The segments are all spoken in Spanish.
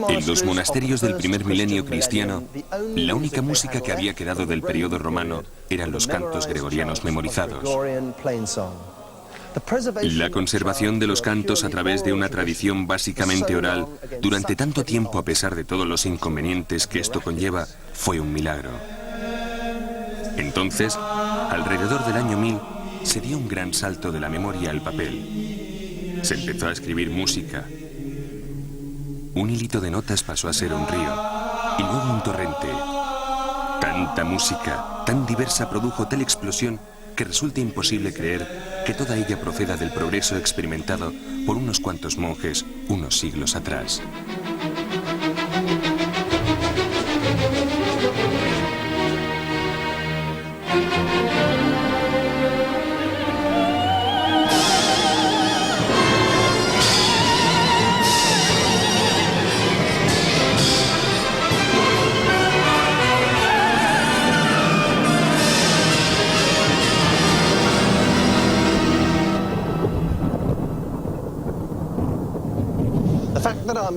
En los monasterios del primer milenio cristiano, la única música que había quedado del periodo romano eran los cantos gregorianos memorizados. La conservación de los cantos a través de una tradición básicamente oral durante tanto tiempo, a pesar de todos los inconvenientes que esto conlleva, fue un milagro. Entonces, alrededor del año 1000, se dio un gran salto de la memoria al papel. Se empezó a escribir música. Un hilito de notas pasó a ser un río, y luego un torrente. Tanta música, tan diversa, produjo tal explosión que resulta imposible creer que toda ella proceda del progreso experimentado por unos cuantos monjes unos siglos atrás.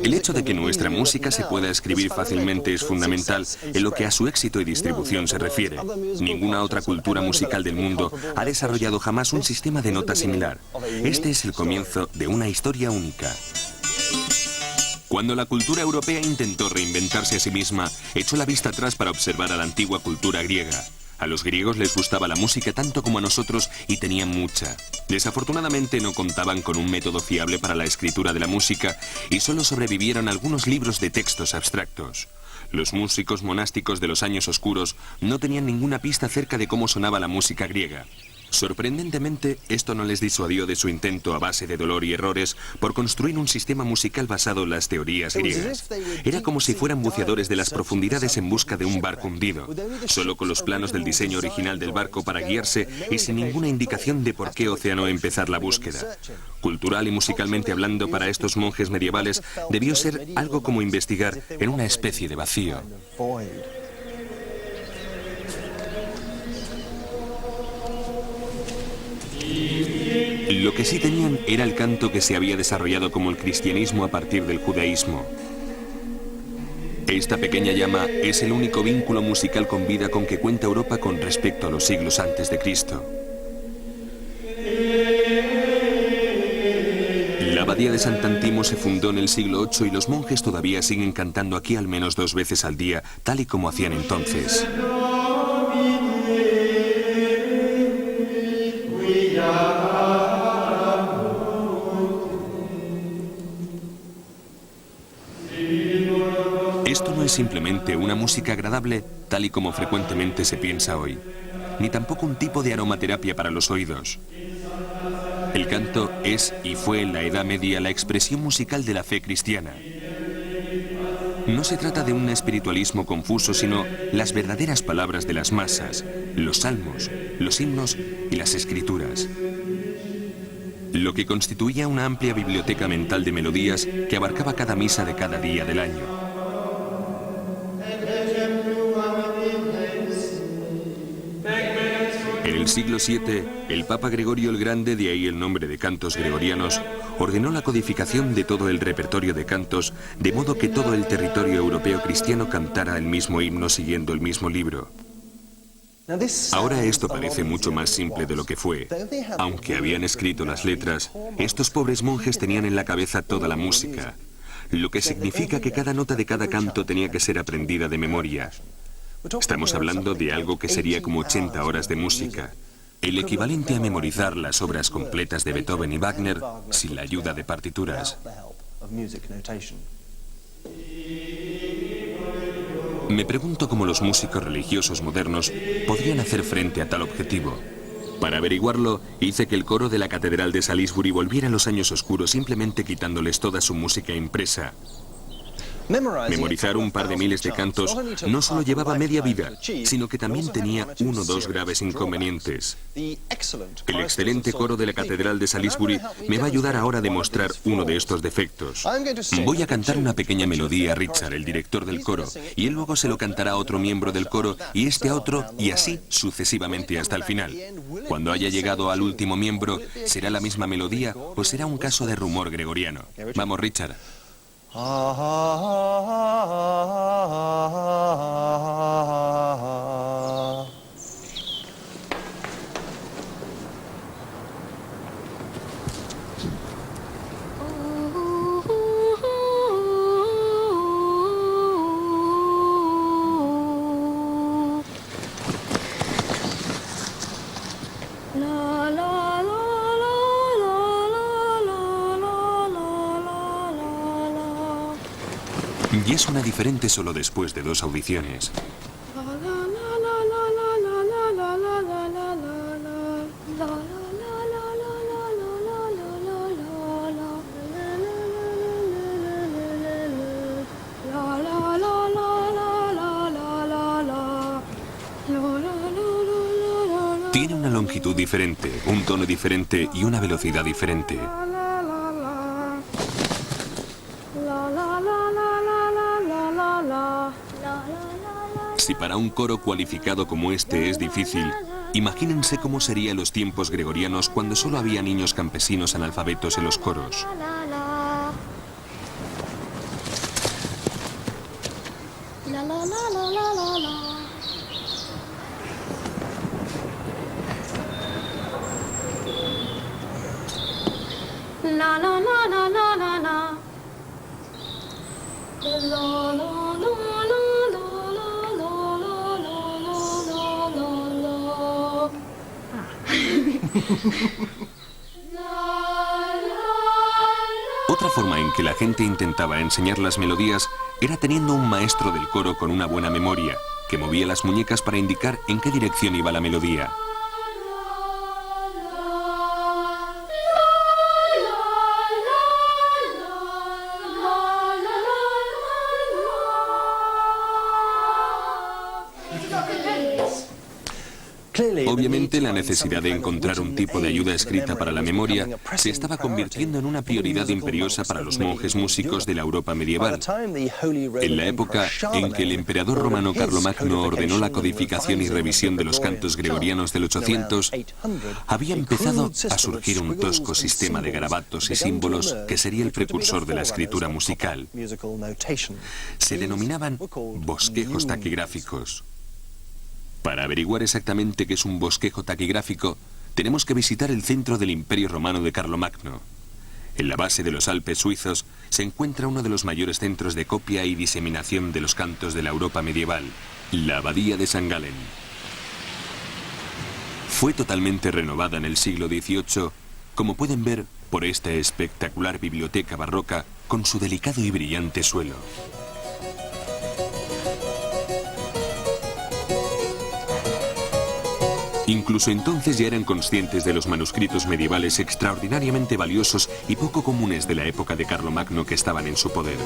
El hecho de que nuestra música se pueda escribir fácilmente es fundamental en lo que a su éxito y distribución se refiere. Ninguna otra cultura musical del mundo ha desarrollado jamás un sistema de notas similar. Este es el comienzo de una historia única. Cuando la cultura europea intentó reinventarse a sí misma, echó la vista atrás para observar a la antigua cultura griega. A los griegos les gustaba la música tanto como a nosotros y tenían mucha. Desafortunadamente no contaban con un método fiable para la escritura de la música y solo sobrevivieron algunos libros de textos abstractos. Los músicos monásticos de los años oscuros no tenían ninguna pista acerca de cómo sonaba la música griega. Sorprendentemente, esto no les disuadió de su intento a base de dolor y errores por construir un sistema musical basado en las teorías griegas. Era como si fueran buceadores de las profundidades en busca de un barco hundido, solo con los planos del diseño original del barco para guiarse y sin ninguna indicación de por qué océano empezar la búsqueda. Cultural y musicalmente hablando, para estos monjes medievales debió ser algo como investigar en una especie de vacío. Lo que sí tenían era el canto que se había desarrollado como el cristianismo a partir del judaísmo. Esta pequeña llama es el único vínculo musical con vida con que cuenta Europa con respecto a los siglos antes de Cristo. La abadía de Sant'Antimo se fundó en el siglo VIII y los monjes todavía siguen cantando aquí al menos 2 veces al día, tal y como hacían entonces. Esto no es simplemente una música agradable, tal y como frecuentemente se piensa hoy, ni tampoco un tipo de aromaterapia para los oídos. El canto es y fue en la Edad Media la expresión musical de la fe cristiana. No se trata de un espiritualismo confuso, sino las verdaderas palabras de las masas, los salmos, los himnos y las escrituras. Lo que constituía una amplia biblioteca mental de melodías que abarcaba cada misa de cada día del año. En el siglo VII, el Papa Gregorio el Grande, de ahí el nombre de cantos gregorianos, ordenó la codificación de todo el repertorio de cantos, de modo que todo el territorio europeo cristiano cantara el mismo himno siguiendo el mismo libro. Ahora esto parece mucho más simple de lo que fue. Aunque habían escrito las letras, estos pobres monjes tenían en la cabeza toda la música, lo que significa que cada nota de cada canto tenía que ser aprendida de memoria. Estamos hablando de algo que sería como 80 horas de música, el equivalente a memorizar las obras completas de Beethoven y Wagner sin la ayuda de partituras. Me pregunto cómo los músicos religiosos modernos podrían hacer frente a tal objetivo. Para averiguarlo, hice que el coro de la Catedral de Salisbury volviera a los años oscuros simplemente quitándoles toda su música impresa. Memorizar un par de miles de cantos no solo llevaba media vida, sino que también tenía 1 o 2 graves inconvenientes. El excelente coro de la Catedral de Salisbury me va a ayudar ahora a demostrar uno de estos defectos. Voy a cantar una pequeña melodía a Richard, el director del coro, y él luego se lo cantará a otro miembro del coro y este a otro, y así sucesivamente hasta el final. Cuando haya llegado al último miembro, ¿será la misma melodía o será un caso de rumor gregoriano? Vamos, Richard. y es una diferente solo después de 2 audiciones. Tiene una longitud diferente, un tono diferente y una velocidad diferente. Si para un coro cualificado como este es difícil, imagínense cómo serían los tiempos gregorianos cuando solo había niños campesinos analfabetos en los coros. Otra forma en que la gente intentaba enseñar las melodías era teniendo un maestro del coro con una buena memoria, que movía las muñecas para indicar en qué dirección iba la melodía. Obviamente, la necesidad de encontrar un tipo de ayuda escrita para la memoria se estaba convirtiendo en una prioridad imperiosa para los monjes músicos de la Europa medieval. En la época en que el emperador romano Carlomagno ordenó la codificación y revisión de los cantos gregorianos del 800, había empezado a surgir un tosco sistema de garabatos y símbolos que sería el precursor de la escritura musical. Se denominaban bosquejos taquigráficos. Para averiguar exactamente qué es un bosquejo taquigráfico, tenemos que visitar el centro del Imperio Romano de Carlomagno. En la base de los Alpes suizos se encuentra uno de los mayores centros de copia y diseminación de los cantos de la Europa medieval, la Abadía de St. Gallen. Fue totalmente renovada en el siglo XVIII, como pueden ver por esta espectacular biblioteca barroca con su delicado y brillante suelo. Incluso entonces ya eran conscientes de los manuscritos medievales extraordinariamente valiosos y poco comunes de la época de Carlomagno que estaban en su poder.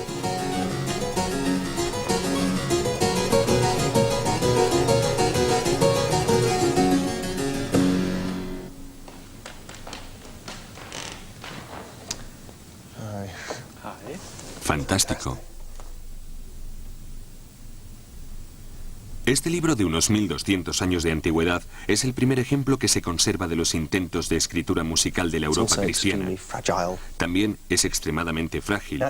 Fantástico. Este libro de unos 1200 años de antigüedad es el primer ejemplo que se conserva de los intentos de escritura musical de la Europa cristiana. También es extremadamente frágil.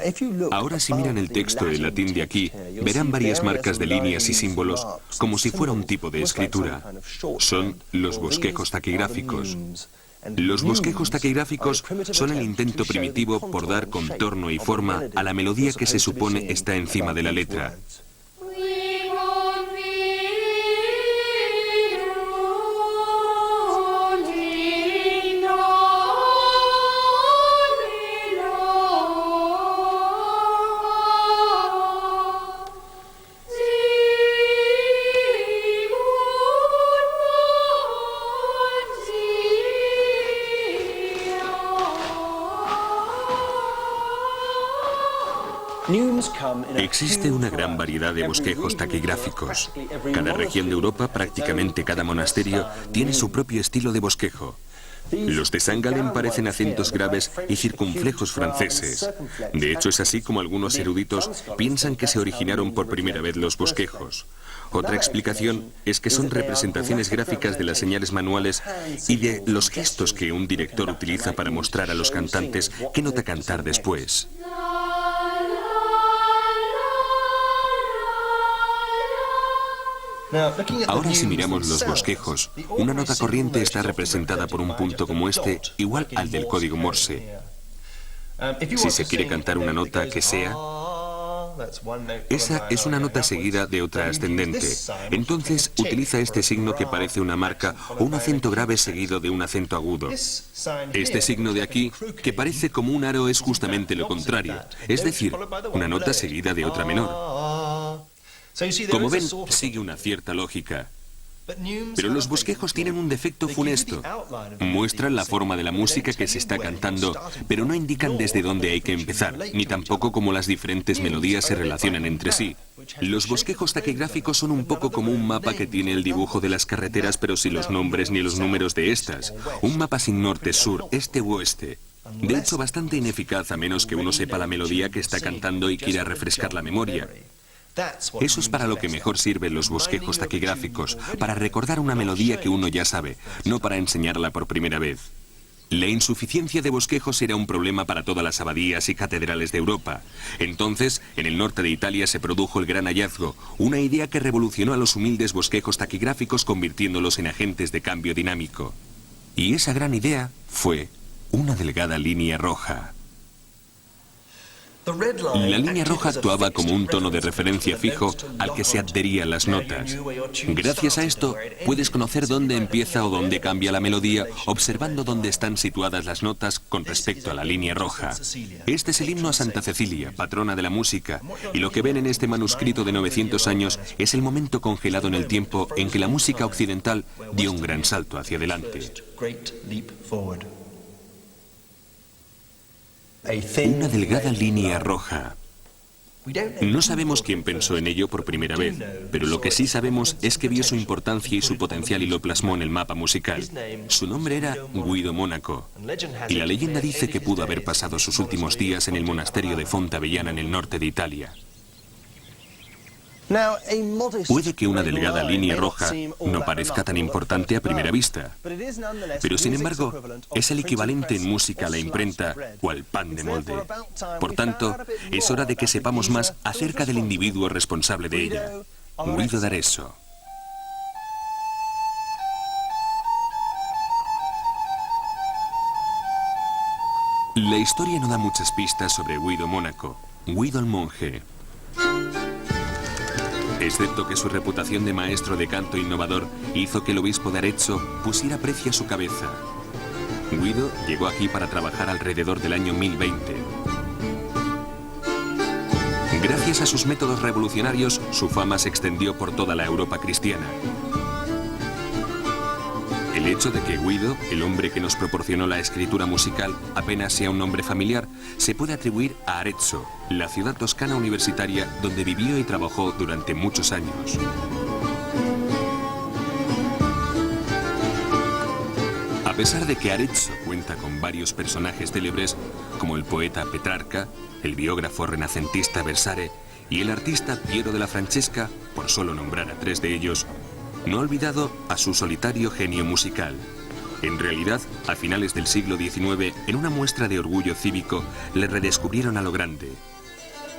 Ahora, si miran el texto en latín de aquí, verán varias marcas de líneas y símbolos como si fuera un tipo de escritura. Son los bosquejos taquigráficos. Los bosquejos taquigráficos son el intento primitivo por dar contorno y forma a la melodía que se supone está encima de la letra. Existe una gran variedad de bosquejos taquigráficos. Cada región de Europa, prácticamente cada monasterio, tiene su propio estilo de bosquejo. Los de St. Gallen parecen acentos graves y circunflejos franceses. De hecho, es así como algunos eruditos piensan que se originaron por primera vez los bosquejos. Otra explicación es que son representaciones gráficas de las señales manuales y de los gestos que un director utiliza para mostrar a los cantantes qué nota cantar después. Ahora, si miramos los bosquejos, una nota corriente está representada por un punto como este, igual al del código Morse. Si se quiere cantar una nota que sea, esa es una nota seguida de otra ascendente. Entonces utiliza este signo que parece una marca o un acento grave seguido de un acento agudo. Este signo de aquí, que parece como un aro, es justamente lo contrario, es decir, una nota seguida de otra menor. Como ven, sigue una cierta lógica. Pero los bosquejos tienen un defecto funesto. Muestran la forma de la música que se está cantando, pero no indican desde dónde hay que empezar, ni tampoco cómo las diferentes melodías se relacionan entre sí. Los bosquejos taquigráficos son un poco como un mapa que tiene el dibujo de las carreteras, pero sin los nombres ni los números de estas. Un mapa sin norte, sur, este u oeste. De hecho, bastante ineficaz a menos que uno sepa la melodía que está cantando y quiera refrescar la memoria. Eso es para lo que mejor sirven los bosquejos taquigráficos, para recordar una melodía que uno ya sabe, no para enseñarla por primera vez. La insuficiencia de bosquejos era un problema para todas las abadías y catedrales de Europa. Entonces, en el norte de Italia se produjo el gran hallazgo, una idea que revolucionó a los humildes bosquejos taquigráficos convirtiéndolos en agentes de cambio dinámico. Y esa gran idea fue una delgada línea roja. La línea roja actuaba como un tono de referencia fijo al que se adherían las notas. Gracias a esto, puedes conocer dónde empieza o dónde cambia la melodía, observando dónde están situadas las notas con respecto a la línea roja. Este es el himno a Santa Cecilia, patrona de la música, y lo que ven en este manuscrito de 900 años es el momento congelado en el tiempo en que la música occidental dio un gran salto hacia adelante. Una delgada línea roja. No sabemos quién pensó en ello por primera vez, pero lo que sí sabemos es que vio su importancia y su potencial y lo plasmó en el mapa musical. Su nombre era Guido Monaco, y la leyenda dice que pudo haber pasado sus últimos días en el monasterio de Fontavellana en el norte de Italia. Puede que una delgada línea roja no parezca tan importante a primera vista, pero sin embargo es el equivalente en música a la imprenta o al pan de molde. Por tanto, es hora de que sepamos más acerca del individuo responsable de ella, Guido d'Arezzo. La historia no da muchas pistas sobre Guido Monaco, Guido el monje. Excepto que su reputación de maestro de canto innovador hizo que el obispo de Arezzo pusiera precio a su cabeza. Guido llegó aquí para trabajar alrededor del año 1020. Gracias a sus métodos revolucionarios, su fama se extendió por toda la Europa cristiana. El hecho de que Guido, el hombre que nos proporcionó la escritura musical, apenas sea un nombre familiar, se puede atribuir a Arezzo, la ciudad toscana universitaria donde vivió y trabajó durante muchos años. A pesar de que Arezzo cuenta con varios personajes célebres, como el poeta Petrarca, el biógrafo renacentista Versare y el artista Piero della Francesca, por solo nombrar a tres de ellos, no ha olvidado a su solitario genio musical. En realidad, a finales del siglo XIX, en una muestra de orgullo cívico, le redescubrieron a lo grande.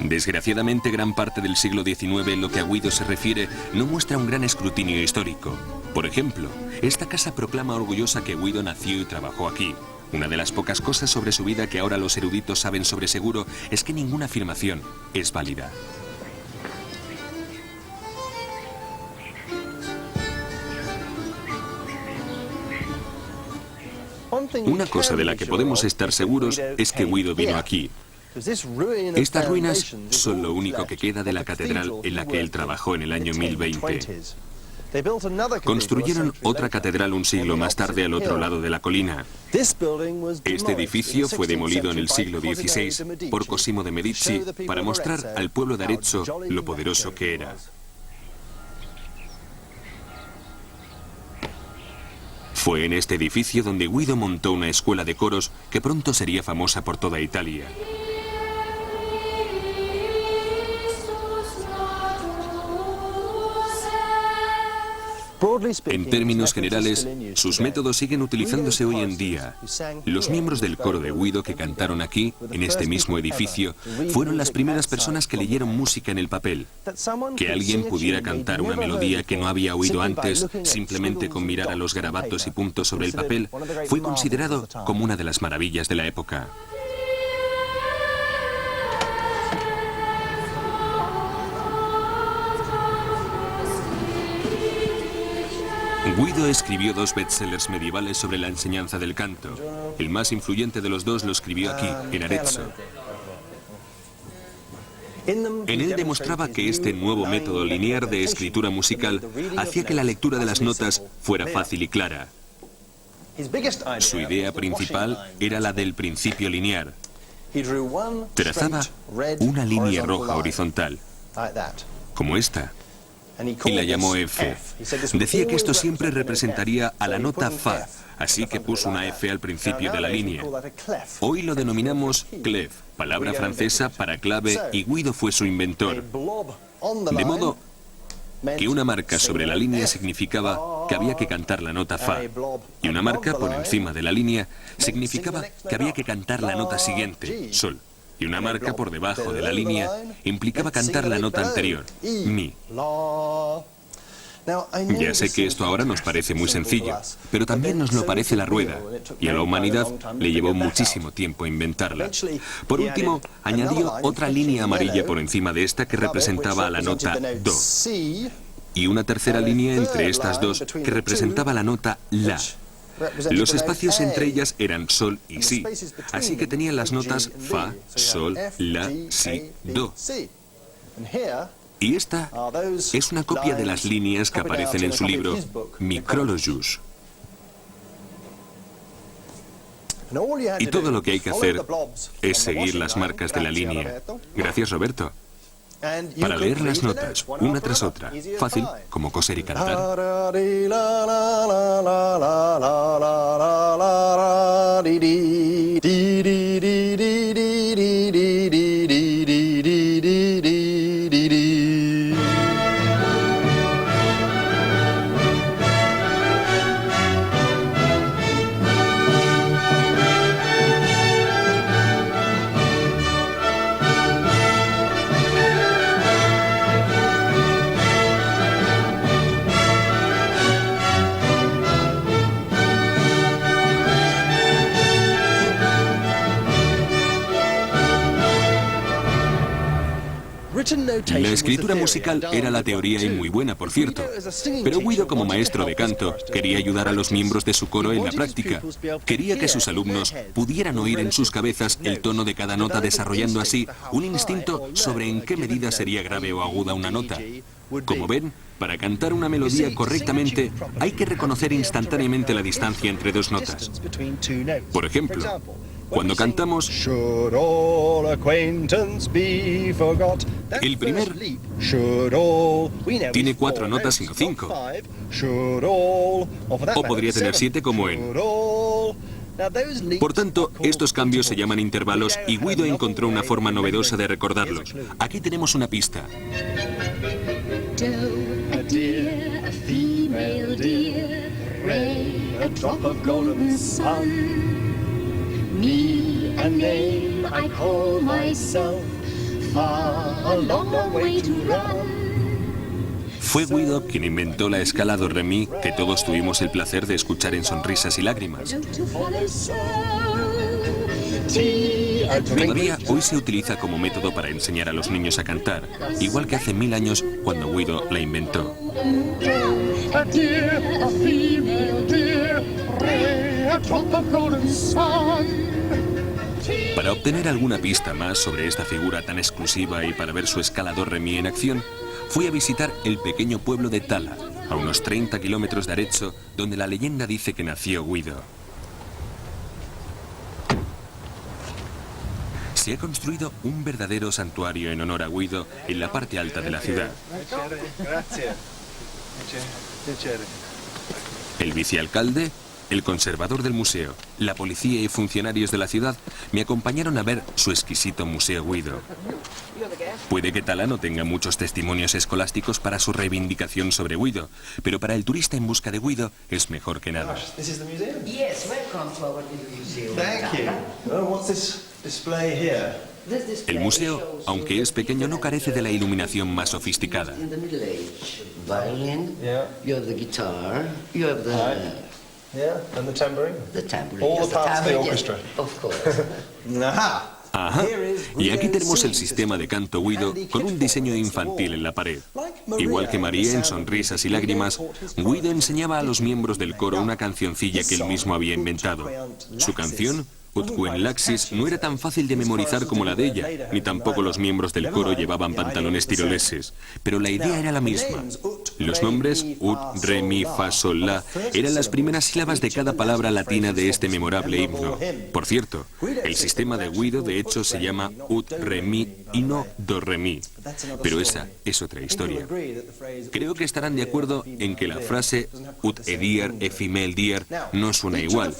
Desgraciadamente, gran parte del siglo XIX, en lo que a Guido se refiere, no muestra un gran escrutinio histórico. Por ejemplo, esta casa proclama orgullosa que Guido nació y trabajó aquí. Una de las pocas cosas sobre su vida que ahora los eruditos saben sobre seguro es que ninguna afirmación es válida. Una cosa de la que podemos estar seguros es que Guido vino aquí. Estas ruinas son lo único que queda de la catedral en la que él trabajó en el año 1020. Construyeron otra catedral un siglo más tarde al otro lado de la colina. Este edificio fue demolido en el siglo XVI por Cosimo de Medici para mostrar al pueblo de Arezzo lo poderoso que era. Fue en este edificio donde Guido montó una escuela de coros que pronto sería famosa por toda Italia. En términos generales, sus métodos siguen utilizándose hoy en día. Los miembros del coro de Guido que cantaron aquí, en este mismo edificio, fueron las primeras personas que leyeron música en el papel. Que alguien pudiera cantar una melodía que no había oído antes, simplemente con mirar a los garabatos y puntos sobre el papel, fue considerado como una de las maravillas de la época. Guido escribió dos bestsellers medievales sobre la enseñanza del canto. El más influyente de los dos lo escribió aquí, en Arezzo. En él demostraba que este nuevo método lineal de escritura musical hacía que la lectura de las notas fuera fácil y clara. Su idea principal era la del principio lineal. Trazaba una línea roja horizontal, como esta, y la llamó F. Decía que esto siempre representaría a la nota Fa, así que puso una F al principio de la línea. Hoy lo denominamos clef, palabra francesa para clave, y Guido fue su inventor. De modo que una marca sobre la línea significaba que había que cantar la nota Fa, y una marca por encima de la línea significaba que había que cantar la nota siguiente, Sol. Y una marca por debajo de la línea implicaba cantar la nota anterior, Mi. Ya sé que esto ahora nos parece muy sencillo, pero también nos lo parece la rueda, y a la humanidad le llevó muchísimo tiempo inventarla. Por último, añadió otra línea amarilla por encima de esta que representaba a la nota Do, y una tercera línea entre estas dos que representaba la nota La. Los espacios entre ellas eran Sol y Si, así que tenían las notas Fa, Sol, La, Si, Do. Y esta es una copia de las líneas que aparecen en su libro Micrologus. Y todo lo que hay que hacer es seguir las marcas de la línea. Gracias, Roberto. Para leer las notas, una tras otra, fácil como coser y cantar. La escritura musical era la teoría y muy buena, por cierto. Pero Guido, como maestro de canto, quería ayudar a los miembros de su coro en la práctica. Quería que sus alumnos pudieran oír en sus cabezas el tono de cada nota, desarrollando así un instinto sobre en qué medida sería grave o aguda una nota. Como ven, para cantar una melodía correctamente hay que reconocer instantáneamente la distancia entre dos notas. Por ejemplo, cuando cantamos, el primer tiene 4 notas y no 5. O podría tener 7 como en. Por tanto, estos cambios se llaman intervalos y Guido encontró una forma novedosa de recordarlos. Aquí tenemos una pista. Me, a name I call myself, far, a long, long way to run. Fue Guido quien inventó la escala do re mi que todos tuvimos el placer de escuchar en Sonrisas y Lágrimas. Todavía hoy se utiliza como método para enseñar a los niños a cantar, igual que hace 1000 años cuando Guido la inventó. Para obtener alguna pista más sobre esta figura tan exclusiva y para ver su escala do re mi en acción, fui a visitar el pequeño pueblo de Tala, a unos 30 kilómetros de Arezzo, donde la leyenda dice que nació Guido. Se ha construido un verdadero santuario en honor a Guido en la parte alta de la ciudad. El vicealcalde, el conservador del museo, la policía y funcionarios de la ciudad me acompañaron a ver su exquisito Museo Guido. Puede que Tala no tenga muchos testimonios escolásticos para su reivindicación sobre Guido, pero para el turista en busca de Guido es mejor que nada. El museo, aunque es pequeño, no carece de la iluminación más sofisticada. Ajá. Y aquí tenemos el sistema de canto Guido con un diseño infantil en la pared. Igual que María en Sonrisas y Lágrimas, Guido enseñaba a los miembros del coro una cancioncilla que él mismo había inventado. Su canción Ut Quen Laxis no era tan fácil de memorizar como la de ella, ni tampoco los miembros del coro llevaban pantalones tiroleses, pero la idea era la misma. Los nombres Ut, Re, Mi, Fa, Sol, La eran las primeras sílabas de cada palabra latina de este memorable himno. Por cierto, el sistema de Guido de hecho se llama Ut, Re, Mi y no Do, Re, Mi. Pero esa es otra historia. Creo que estarán de acuerdo en que la frase Ut edier efimel dier no suena igual.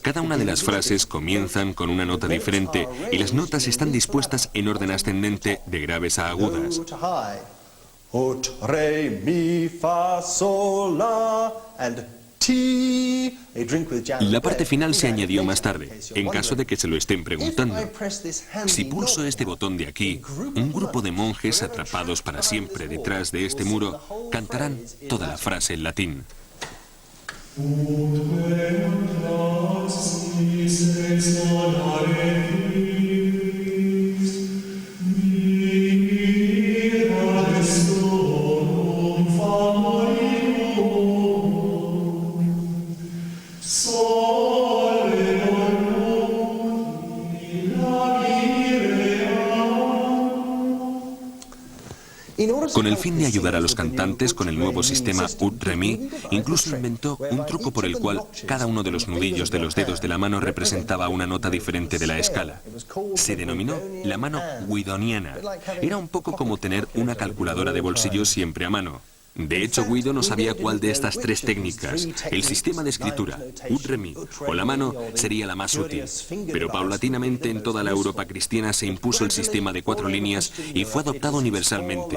Cada una de las frases comienzan con una nota diferente y las notas están dispuestas en orden ascendente de graves a agudas. Ut, re, mi, fa, sol, la, and ti. La parte final se añadió más tarde, en caso de que se lo estén preguntando. Si pulso este botón de aquí, un grupo de monjes atrapados para siempre detrás de este muro cantarán toda la frase en latín. Con el fin de ayudar a los cantantes con el nuevo sistema Ut Re Mi, incluso inventó un truco por el cual cada uno de los nudillos de los dedos de la mano representaba una nota diferente de la escala. Se denominó la mano guidoniana. Era un poco como tener una calculadora de bolsillo siempre a mano. De hecho, Guido no sabía cuál de estas tres técnicas, el sistema de escritura, Ut Re Mi o la mano, sería la más útil. Pero paulatinamente en toda la Europa cristiana se impuso el sistema de 4 líneas y fue adoptado universalmente.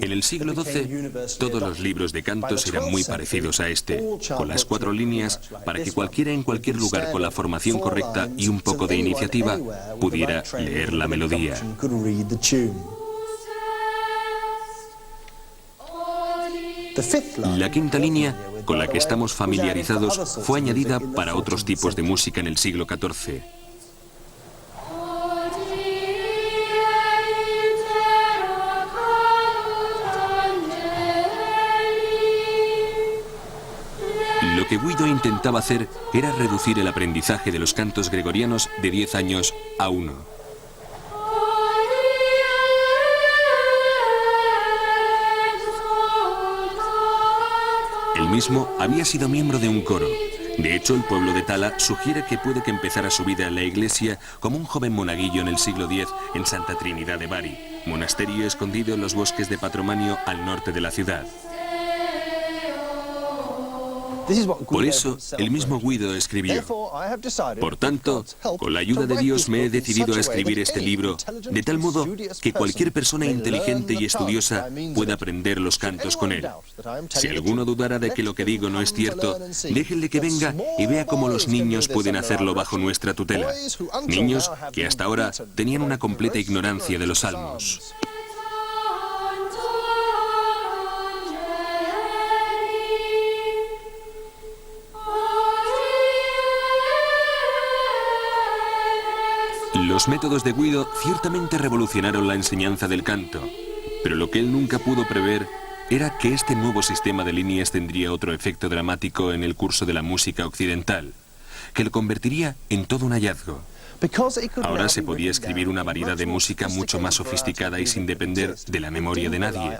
En el siglo XII, todos los libros de cantos eran muy parecidos a este, con las 4 líneas para que cualquiera en cualquier lugar con la formación correcta y un poco de iniciativa pudiera leer la melodía. La quinta línea, con la que estamos familiarizados, fue añadida para otros tipos de música en el siglo XIV. Lo que Guido intentaba hacer era reducir el aprendizaje de los cantos gregorianos de 10 años a 1. Él mismo había sido miembro de un coro. De hecho, el pueblo de Tala sugiere que puede que empezara su vida en la iglesia como un joven monaguillo en el siglo X en Santa Trinidad de Bari, monasterio escondido en los bosques de Patromanio al norte de la ciudad. Por eso, el mismo Guido escribió: por tanto, con la ayuda de Dios me he decidido a escribir este libro, de tal modo que cualquier persona inteligente y estudiosa pueda aprender los cantos con él. Si alguno dudara de que lo que digo no es cierto, déjenle que venga y vea cómo los niños pueden hacerlo bajo nuestra tutela. Niños que hasta ahora tenían una completa ignorancia de los salmos. Los métodos de Guido ciertamente revolucionaron la enseñanza del canto, pero lo que él nunca pudo prever era que este nuevo sistema de líneas tendría otro efecto dramático en el curso de la música occidental, que lo convertiría en todo un hallazgo. Ahora se podía escribir una variedad de música mucho más sofisticada y sin depender de la memoria de nadie.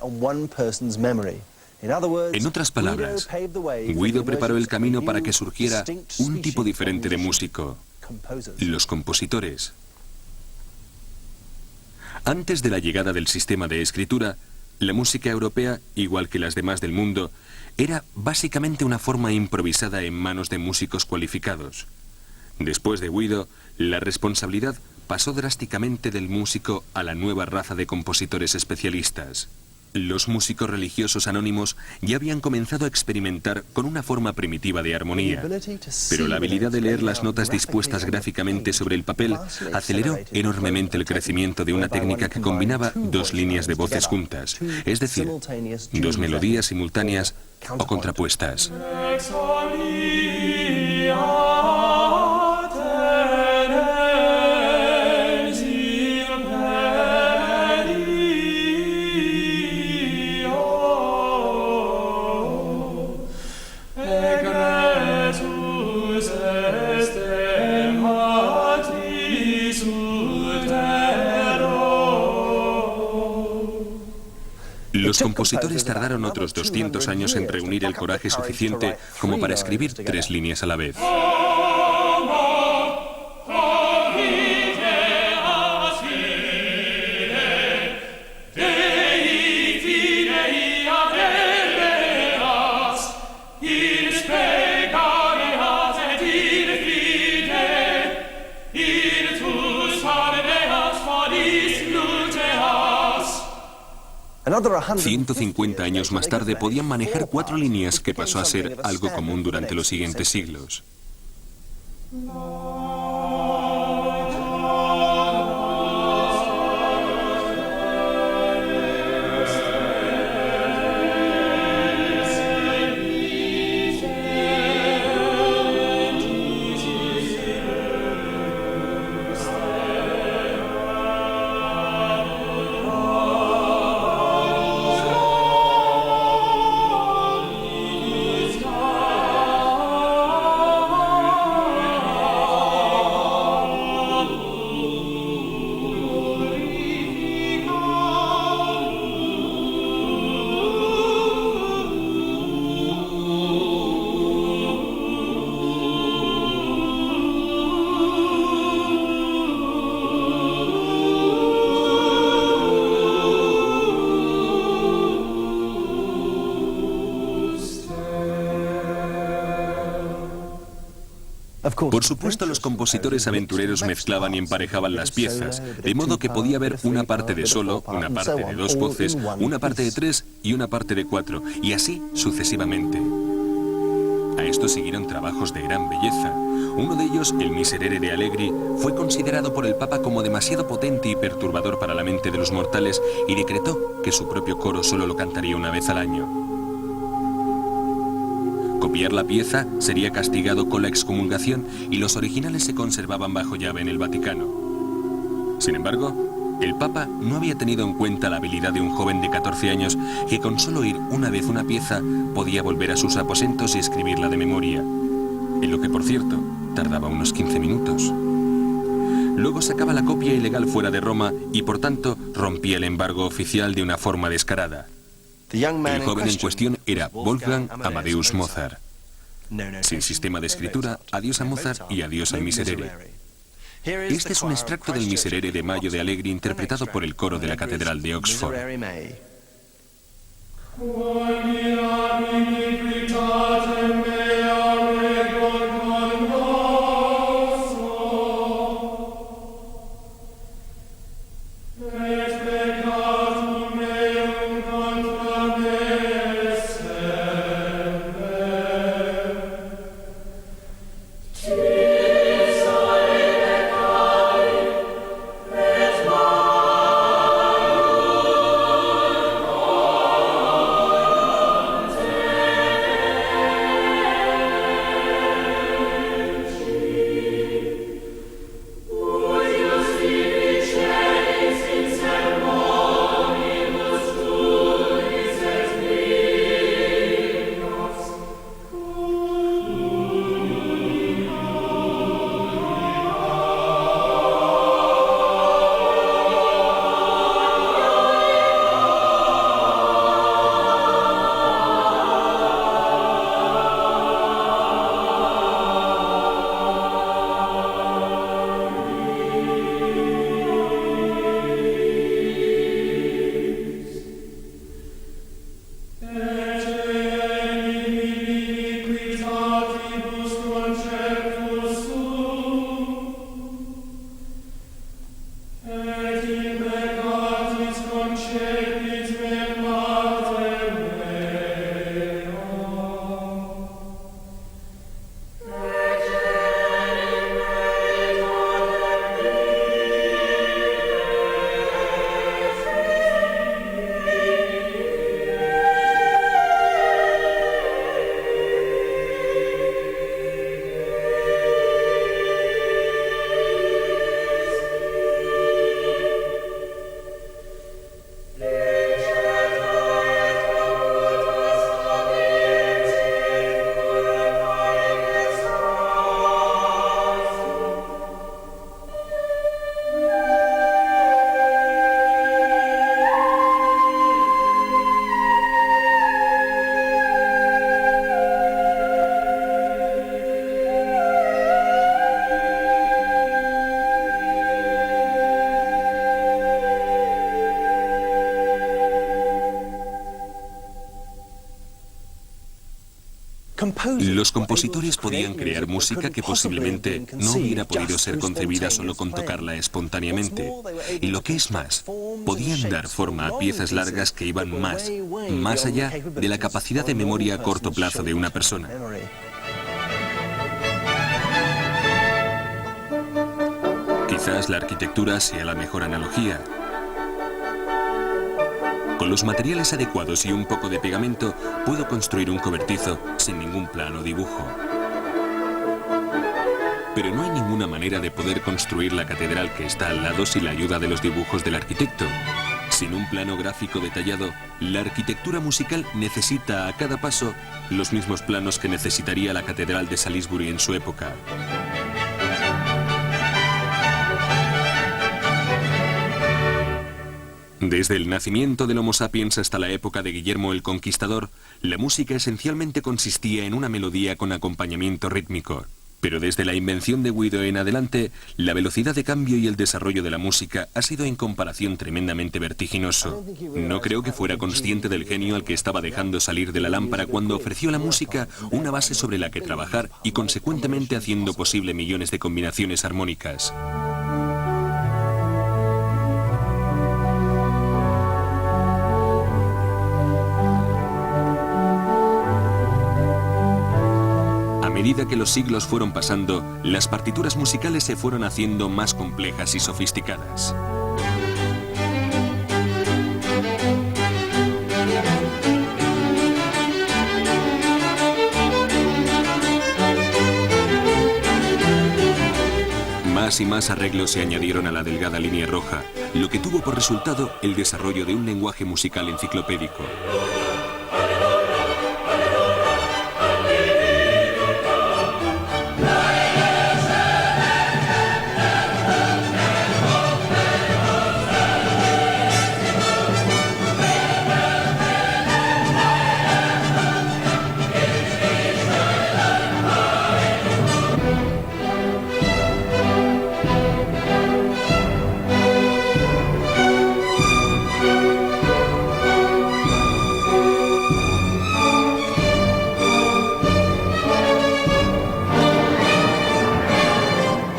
En otras palabras, Guido preparó el camino para que surgiera un tipo diferente de músico, los compositores. Antes de la llegada del sistema de escritura, la música europea, igual que las demás del mundo, era básicamente una forma improvisada en manos de músicos cualificados. Después de Guido, la responsabilidad pasó drásticamente del músico a la nueva raza de compositores especialistas. Los músicos religiosos anónimos ya habían comenzado a experimentar con una forma primitiva de armonía, pero la habilidad de leer las notas dispuestas gráficamente sobre el papel aceleró enormemente el crecimiento de una técnica que combinaba 2 líneas de voces juntas, es decir, 2 melodías simultáneas o contrapuestas. Egresus est in Los compositores tardaron otros 200 años en reunir el coraje suficiente como para escribir 3 líneas a la vez. Another 150 años más tarde podían manejar 4 líneas, que pasó a ser algo común durante los siguientes siglos. Por supuesto, los compositores aventureros mezclaban y emparejaban las piezas, de modo que podía haber una parte de solo, una parte de 2 voces, una parte de 3 y una parte de 4, y así sucesivamente. A esto siguieron trabajos de gran belleza. Uno de ellos, el Miserere de Allegri, fue considerado por el Papa como demasiado potente y perturbador para la mente de los mortales y decretó que su propio coro solo lo cantaría una vez al año. Copiar la pieza sería castigado con la excomulgación y los originales se conservaban bajo llave en el Vaticano. Sin embargo, el Papa no había tenido en cuenta la habilidad de un joven de 14 años que con solo oír una vez una pieza podía volver a sus aposentos y escribirla de memoria, en lo que, por cierto, tardaba unos 15 minutos. Luego sacaba la copia ilegal fuera de Roma y, por tanto, rompía el embargo oficial de una forma descarada. El joven en cuestión era Wolfgang Amadeus Mozart. Sin sistema de escritura, adiós a Mozart y adiós al Miserere. Este es un extracto del Miserere de Mayo de Allegri interpretado por el coro de la Catedral de Oxford. Los compositores podían crear música que posiblemente no hubiera podido ser concebida solo con tocarla espontáneamente. Y lo que es más, podían dar forma a piezas largas que iban más allá de la capacidad de memoria a corto plazo de una persona. Quizás la arquitectura sea la mejor analogía. Con los materiales adecuados y un poco de pegamento, puedo construir un cobertizo sin ningún plano o dibujo. Pero no hay ninguna manera de poder construir la catedral que está al lado sin la ayuda de los dibujos del arquitecto. Sin un plano gráfico detallado, la arquitectura musical necesita a cada paso los mismos planos que necesitaría la catedral de Salisbury en su época. Desde el nacimiento del Homo sapiens hasta la época de Guillermo el Conquistador, la música esencialmente consistía en una melodía con acompañamiento rítmico. Pero desde la invención de Guido en adelante, la velocidad de cambio y el desarrollo de la música ha sido en comparación tremendamente vertiginoso. No creo que fuera consciente del genio al que estaba dejando salir de la lámpara cuando ofreció a la música una base sobre la que trabajar y consecuentemente haciendo posible millones de combinaciones armónicas. A medida que los siglos fueron pasando, las partituras musicales se fueron haciendo más complejas y sofisticadas. Más y más arreglos se añadieron a la delgada línea roja, lo que tuvo por resultado el desarrollo de un lenguaje musical enciclopédico.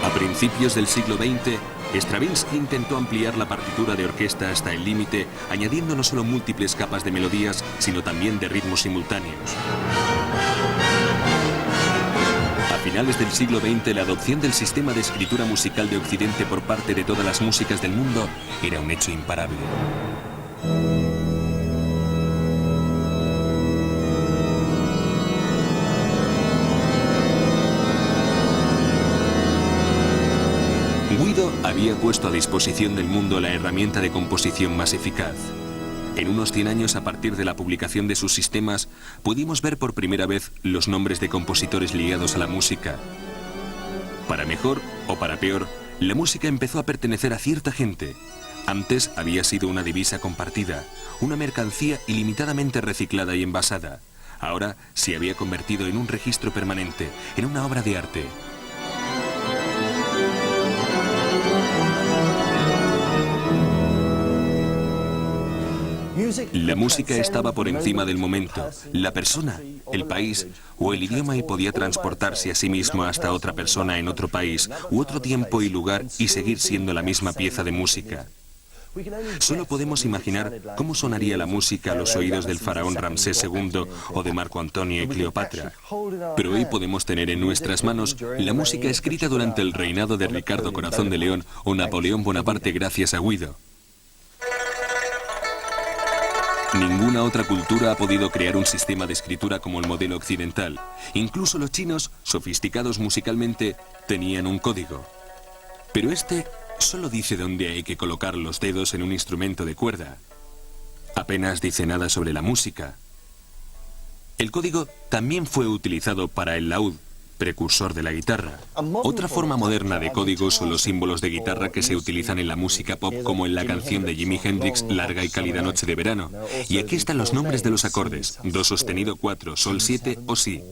A principios del siglo XX, Stravinsky intentó ampliar la partitura de orquesta hasta el límite, añadiendo no solo múltiples capas de melodías, sino también de ritmos simultáneos. A finales del siglo XX, la adopción del sistema de escritura musical de Occidente por parte de todas las músicas del mundo era un hecho imparable. Guido había puesto a disposición del mundo la herramienta de composición más eficaz. En unos 100 años a partir de la publicación de sus sistemas, pudimos ver por primera vez los nombres de compositores ligados a la música. Para mejor o para peor, la música empezó a pertenecer a cierta gente. Antes había sido una divisa compartida, una mercancía ilimitadamente reciclada y envasada. Ahora se había convertido en un registro permanente, en una obra de arte. La música estaba por encima del momento, la persona, el país o el idioma y podía transportarse a sí mismo hasta otra persona en otro país u otro tiempo y lugar y seguir siendo la misma pieza de música. Solo podemos imaginar cómo sonaría la música a los oídos del faraón Ramsés II o de Marco Antonio y Cleopatra. Pero hoy podemos tener en nuestras manos la música escrita durante el reinado de Ricardo Corazón de León o Napoleón Bonaparte gracias a Guido. Ninguna otra cultura ha podido crear un sistema de escritura como el modelo occidental. Incluso los chinos, sofisticados musicalmente, tenían un código. Pero este solo dice dónde hay que colocar los dedos en un instrumento de cuerda. Apenas dice nada sobre la música. El código también fue utilizado para el laúd, precursor de la guitarra. Otra forma moderna de código son los símbolos de guitarra que se utilizan en la música pop, como en la canción de Jimi Hendrix, Larga y cálida noche de verano. Y aquí están los nombres de los acordes: do sostenido 4, sol 7 o si.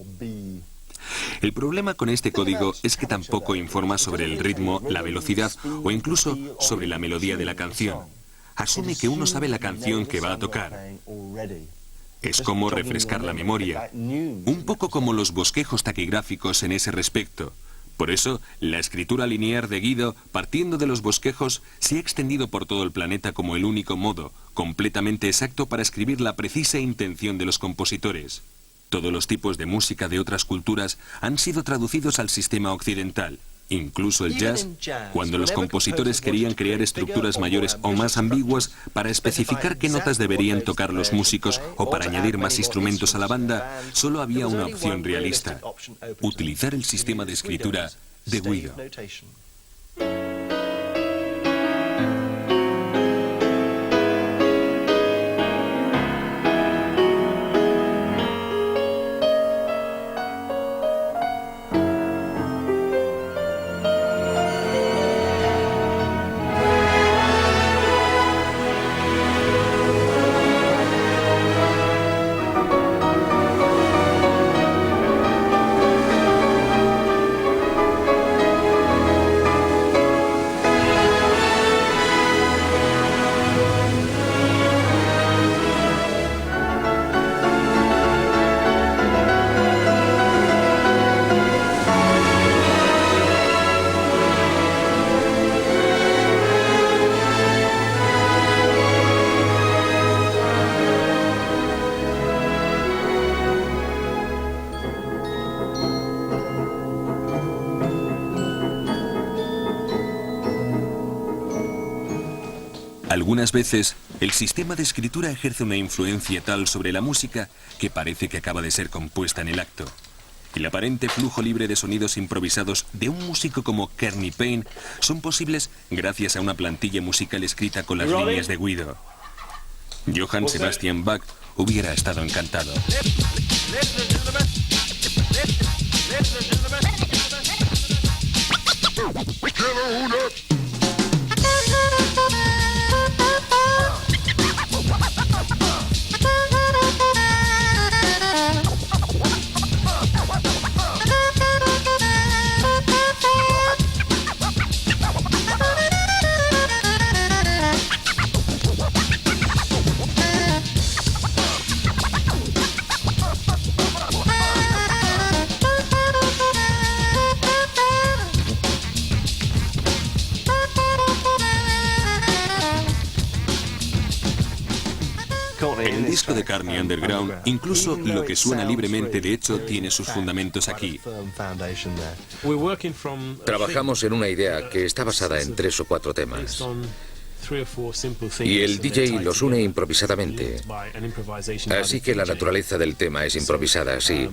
El problema con este código es que tampoco informa sobre el ritmo, la velocidad o incluso sobre la melodía de la canción. Asume que uno sabe la canción que va a tocar. Es como refrescar la memoria, un poco como los bosquejos taquigráficos en ese respecto. Por eso, la escritura lineal de Guido, partiendo de los bosquejos, se ha extendido por todo el planeta como el único modo, completamente exacto para escribir la precisa intención de los compositores. Todos los tipos de música de otras culturas han sido traducidos al sistema occidental. Incluso el jazz, cuando los compositores querían crear estructuras mayores o más ambiguas para especificar qué notas deberían tocar los músicos o para añadir más instrumentos a la banda, solo había una opción realista: utilizar el sistema de escritura de Guido. Algunas veces, el sistema de escritura ejerce una influencia tal sobre la música que parece que acaba de ser compuesta en el acto. El aparente flujo libre de sonidos improvisados de un músico como Kearney Payne son posibles gracias a una plantilla musical escrita con las líneas de Guido. Johann Sebastian Bach hubiera estado encantado. El disco de Kearney Underground, incluso lo que suena libremente, de hecho, tiene sus fundamentos aquí. Trabajamos en una idea que está basada en 3 o 4 temas. Y el DJ los une improvisadamente. Así que la naturaleza del tema es improvisada, sí.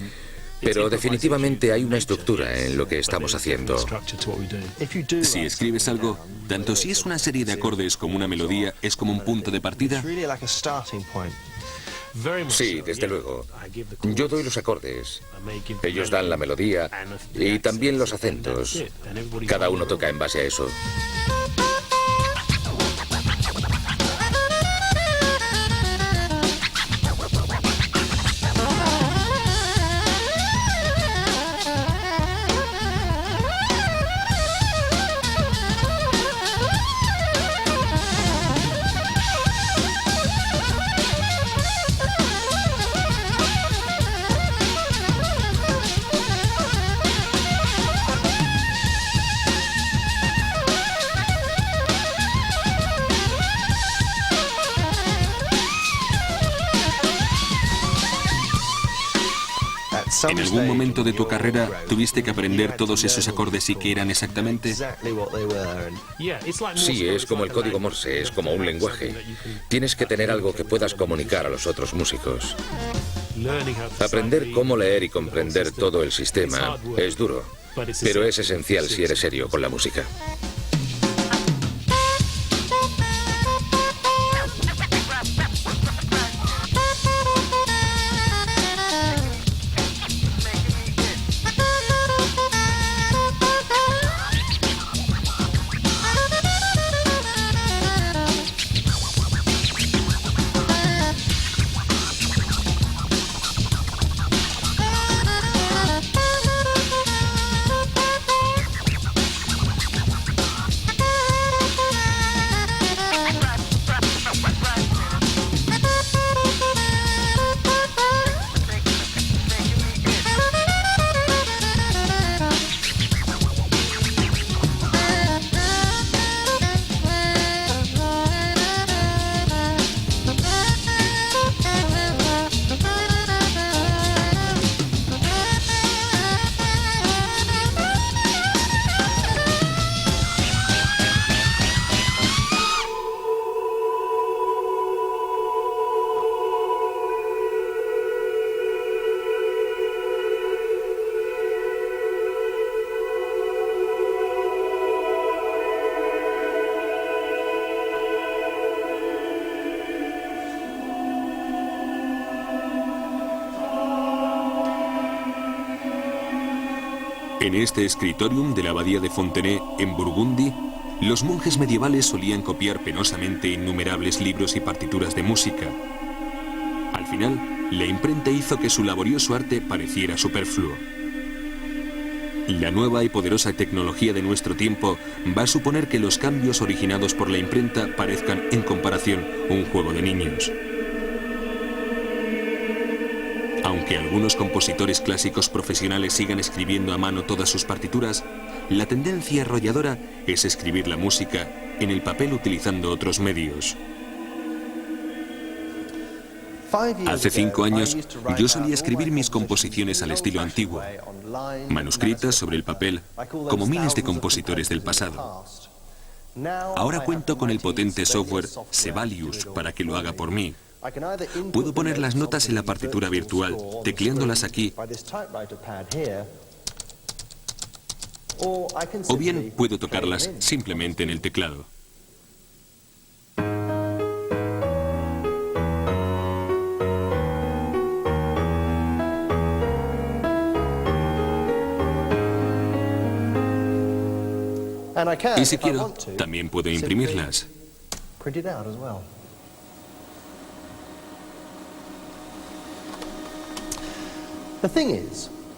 Pero definitivamente hay una estructura en lo que estamos haciendo. Si escribes algo, tanto si es una serie de acordes como una melodía, es como un punto de partida. Sí, desde luego. Yo doy los acordes, ellos dan la melodía y también los acentos. Cada uno toca en base a eso. ¿En algún momento de tu carrera tuviste que aprender todos esos acordes y qué eran exactamente? Sí, es como el código Morse, es como un lenguaje. Tienes que tener algo que puedas comunicar a los otros músicos. Aprender cómo leer y comprender todo el sistema es duro, pero es esencial si eres serio con la música. En este escritorium de la abadía de Fontenay, en Burgundy, los monjes medievales solían copiar penosamente innumerables libros y partituras de música. Al final, la imprenta hizo que su laborioso arte pareciera superfluo. La nueva y poderosa tecnología de nuestro tiempo va a suponer que los cambios originados por la imprenta parezcan, en comparación, un juego de niños. Aunque algunos compositores clásicos profesionales sigan escribiendo a mano todas sus partituras, la tendencia arrolladora es escribir la música en el papel utilizando otros medios. Hace 5 años, yo solía escribir mis composiciones al estilo antiguo, manuscritas sobre el papel, como miles de compositores del pasado. Ahora cuento con el potente software Sibelius para que lo haga por mí. Puedo poner las notas en la partitura virtual, tecleándolas aquí, o bien puedo tocarlas simplemente en el teclado. Y si quiero, también puedo imprimirlas.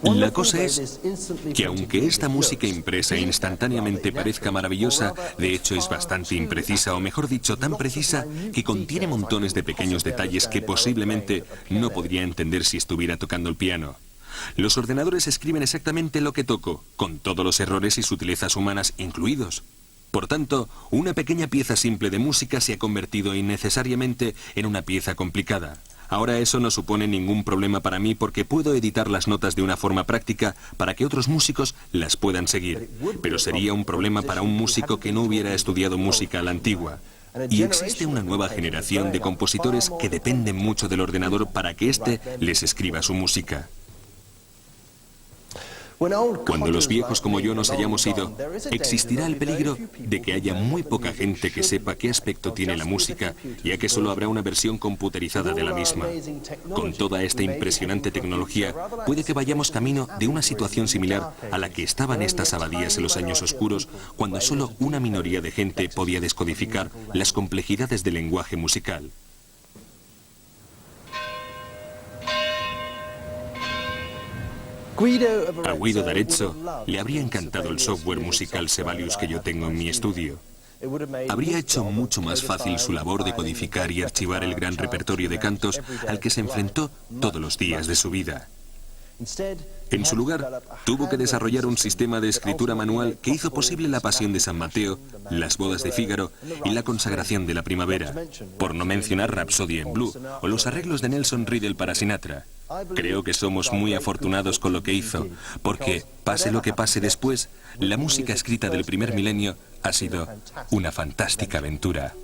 La cosa es que aunque esta música impresa instantáneamente parezca maravillosa, de hecho es bastante imprecisa, o mejor dicho, tan precisa que contiene montones de pequeños detalles que posiblemente no podría entender si estuviera tocando el piano. Los ordenadores escriben exactamente lo que toco, con todos los errores y sutilezas humanas incluidos. Por tanto, una pequeña pieza simple de música se ha convertido innecesariamente en una pieza complicada. Ahora eso no supone ningún problema para mí porque puedo editar las notas de una forma práctica para que otros músicos las puedan seguir. Pero sería un problema para un músico que no hubiera estudiado música a la antigua. Y existe una nueva generación de compositores que dependen mucho del ordenador para que éste les escriba su música. Cuando los viejos como yo nos hayamos ido, existirá el peligro de que haya muy poca gente que sepa qué aspecto tiene la música, ya que solo habrá una versión computerizada de la misma. Con toda esta impresionante tecnología, puede que vayamos camino de una situación similar a la que estaban estas abadías en los años oscuros, cuando solo una minoría de gente podía descodificar las complejidades del lenguaje musical. A Guido d'Arezzo le habría encantado el software musical Sibelius que yo tengo en mi estudio. Habría hecho mucho más fácil su labor de codificar y archivar el gran repertorio de cantos al que se enfrentó todos los días de su vida. En su lugar, tuvo que desarrollar un sistema de escritura manual que hizo posible la Pasión de San Mateo, las bodas de Fígaro y la consagración de la primavera, por no mencionar Rhapsody in Blue o los arreglos de Nelson Riddle para Sinatra. Creo que somos muy afortunados con lo que hizo, porque, pase lo que pase después, la música escrita del primer milenio ha sido una fantástica aventura.